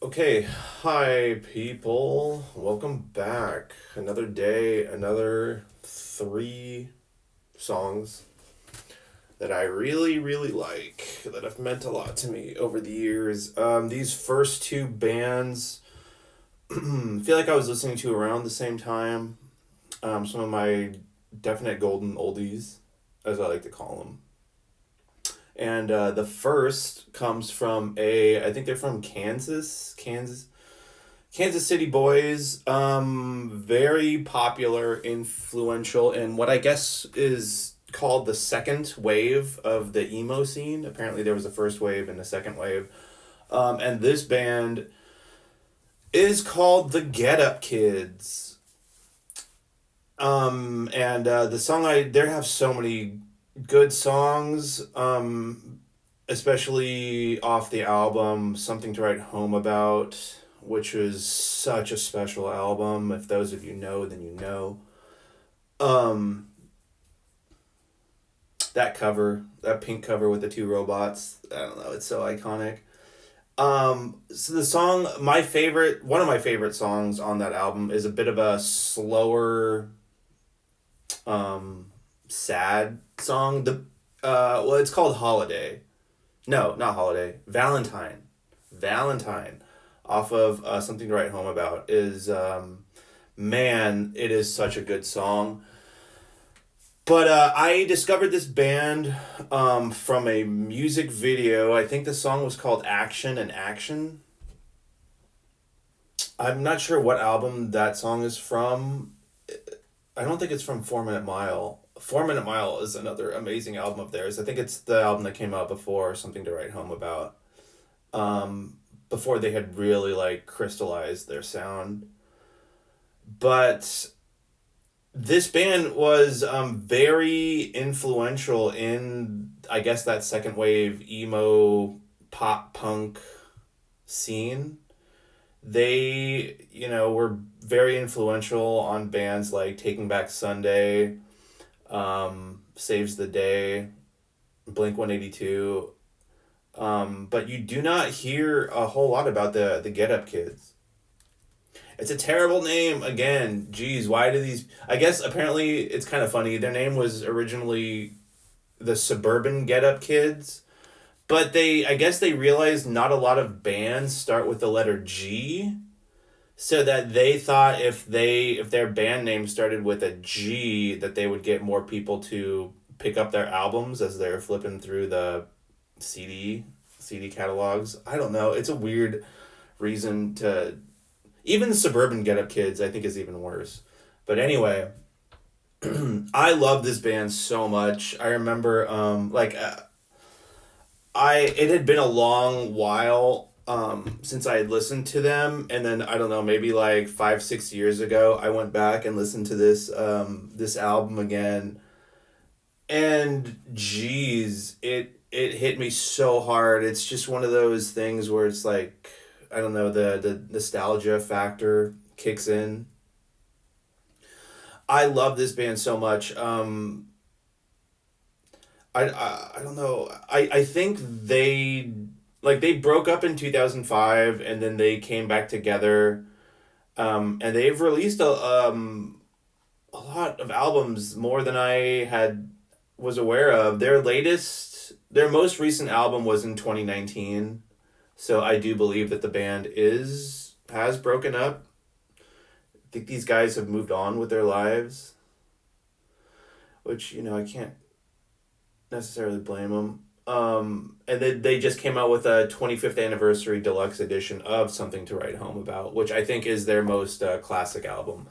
Okay, hi people. Welcome back. Another day, another three songs that I really, really like, that have meant a lot to me over the years. These first two bands, feel like I was listening to around the same time. Some of my definite golden oldies, as I like to call them. And the first comes from I think they're from Kansas City Boys, very popular, influential in what I guess is called the second wave of the emo scene. Apparently, there was a first wave and a second wave. And this band is called the Get Up Kids. And the song there have so many good songs, especially off the album Something to Write Home About, which was such a special album. If those of you know, then you know. Um, that cover, that pink cover with the two robots, I don't know, it's so iconic. So the song, one of my favorite songs on that album is a bit of a slower, um, sad song. It's called Holiday. No, not Holiday. Valentine. Valentine, off of Something to Write Home About, is, man, it is such a good song. But I discovered this band from a music video. I think the song was called Action and Action. I'm not sure what album that song is from. I don't think it's from 4 Minute Mile. 4 Minute Mile is another amazing album of theirs. I think it's the album that came out before Something to Write Home About. Before they had really like crystallized their sound. But this band was very influential in, I guess, that second wave emo pop punk scene. They, were very influential on bands like Taking Back Sunday, Saves the Day, Blink 182. But you do not hear a whole lot about the Get Up Kids. It's a terrible name again. Geez, why do these? I guess apparently it's kind of funny. Their name was originally the Suburban Get Up Kids, but I guess they realized not a lot of bands start with the letter G, so that they thought if their band name started with a G, that they would get more people to pick up their albums as they're flipping through the CD catalogs. I don't know. It's a weird reason to. Even the Suburban Get Up Kids, I think, is even worse. But anyway, I love this band so much. I remember, it had been a long while since I had listened to them, and then I don't know, maybe like 5-6 years ago, I went back and listened to this album again, and geez, it hit me so hard. It's just one of those things where it's like, I don't know, the nostalgia factor kicks in. I love this band so much. I don't know. I think they broke up in 2005, and then they came back together. And they've released a lot of albums, more than I had was aware of. Their most recent album was in 2019. So I do believe that the band has broken up. I think these guys have moved on with their lives, which, I can't necessarily blame them. And they just came out with a 25th anniversary deluxe edition of Something to Write Home About, which I think is their most classic album.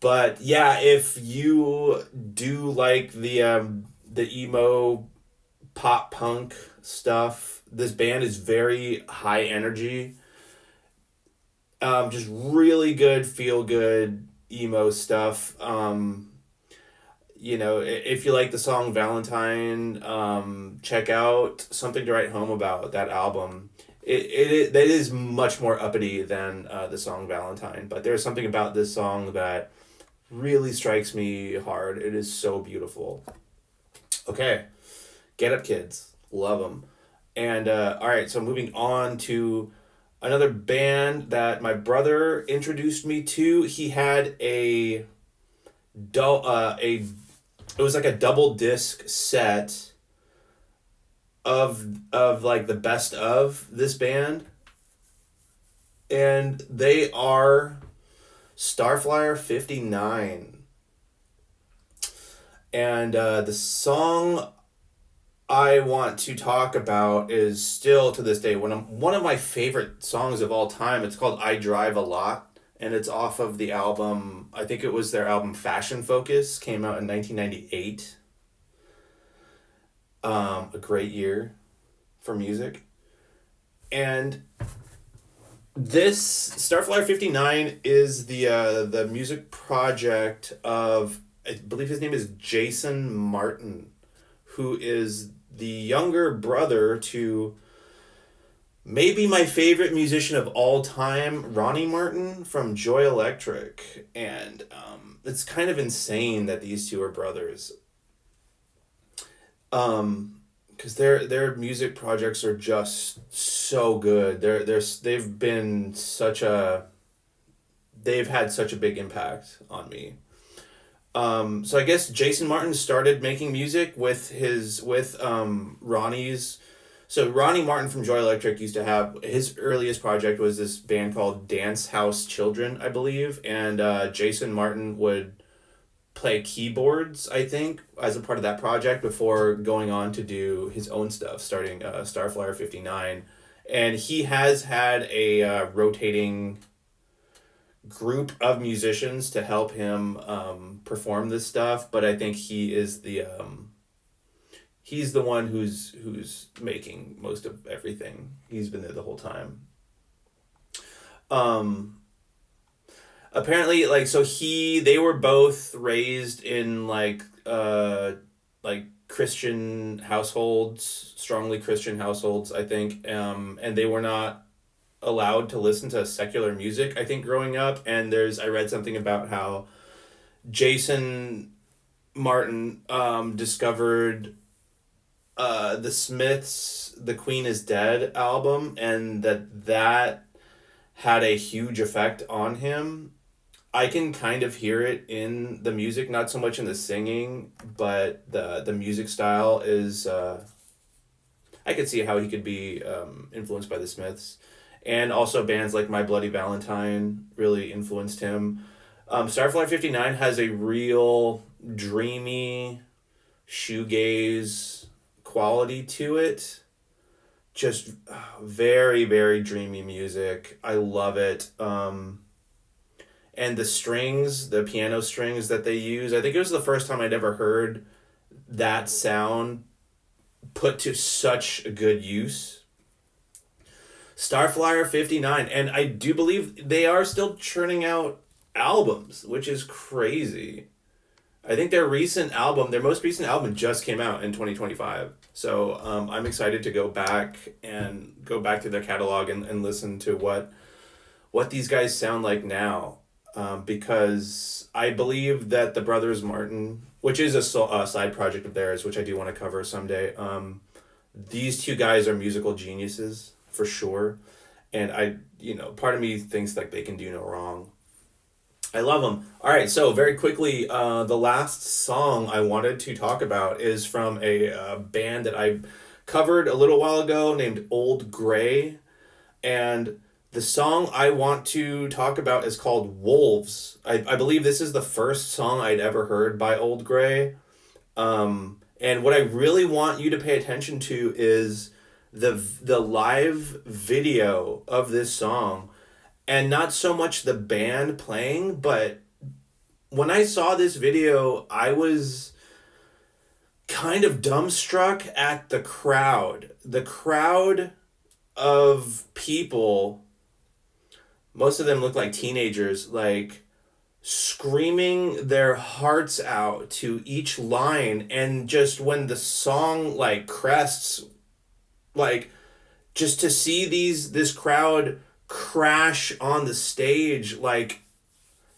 But yeah, if you do like the emo pop punk stuff, this band is very high energy. Just really good, feel good emo stuff. If you like the song Valentine, check out Something to Write Home About, that album. That is much more uppity than the song Valentine, but there's something about this song that really strikes me hard. It is so beautiful. Okay, Get Up Kids, love them. And all right, so moving on to Another band that my brother introduced me to. He had a it was like a double disc set of like the best of this band, and they are Starflyer 59. And the song I want to talk about is still to this day one of my favorite songs of all time. It's called "I Drive a Lot," and it's off of the album. I think it was their album "Fashion Focus," came out in 1998. A great year for music, and this Starflyer 59 is the music project of, I believe his name is Jason Martin, who is the younger brother to maybe my favorite musician of all time, Ronnie Martin from Joy Electric. And it's kind of insane that these two are brothers. Because their music projects are just so good. They've had such a big impact on me. So I guess Jason Martin started making music with Ronnie's. So Ronnie Martin from Joy Electric used to have his earliest project was this band called Dance House Children, I believe, and Jason Martin would play keyboards, I think, as a part of that project before going on to do his own stuff, starting Starflyer 59. And he has had a rotating group of musicians to help him perform this stuff, but I think he's the one who's making most of everything. He's been there the whole time. Um, Apparently, like, so they were both raised in like Christian households, strongly Christian households, I think, and they were not allowed to listen to secular music, I think, growing up. And I read something about how Jason Martin discovered the Smiths' "The Queen Is Dead" album, and that had a huge effect on him. I can kind of hear it in the music, not so much in the singing, but the music style is. I could see how he could be influenced by the Smiths, and also bands like My Bloody Valentine really influenced him. Starflyer 59 has a real dreamy shoegaze quality to it. Just very, very dreamy music. I love it. And the piano strings that they use, I think it was the first time I'd ever heard that sound put to such good use. Starflyer 59, and I do believe they are still churning out albums, which is crazy. I think their most recent album just came out in 2025. So I'm excited to go back to their catalog and listen to what these guys sound like now. Because I believe that the Brothers Martin, which is a side project of theirs, which I do want to cover someday, these two guys are musical geniuses for sure. And part of me thinks like they can do no wrong. I love them. All right, so very quickly, the last song I wanted to talk about is from a band that I covered a little while ago named Old Gray. And the song I want to talk about is called Wolves. I believe this is the first song I'd ever heard by Old Gray. And what I really want you to pay attention to is the live video of this song, and not so much the band playing, but when I saw this video, I was kind of dumbstruck at the crowd. The crowd of people, most of them look like teenagers, like screaming their hearts out to each line. And just when the song like crests, like just to see this crowd crash on the stage like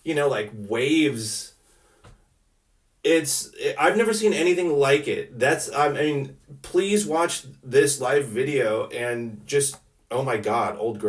like waves. I've never seen anything like it. I mean, please watch this live video and just, oh my god, Old Girl.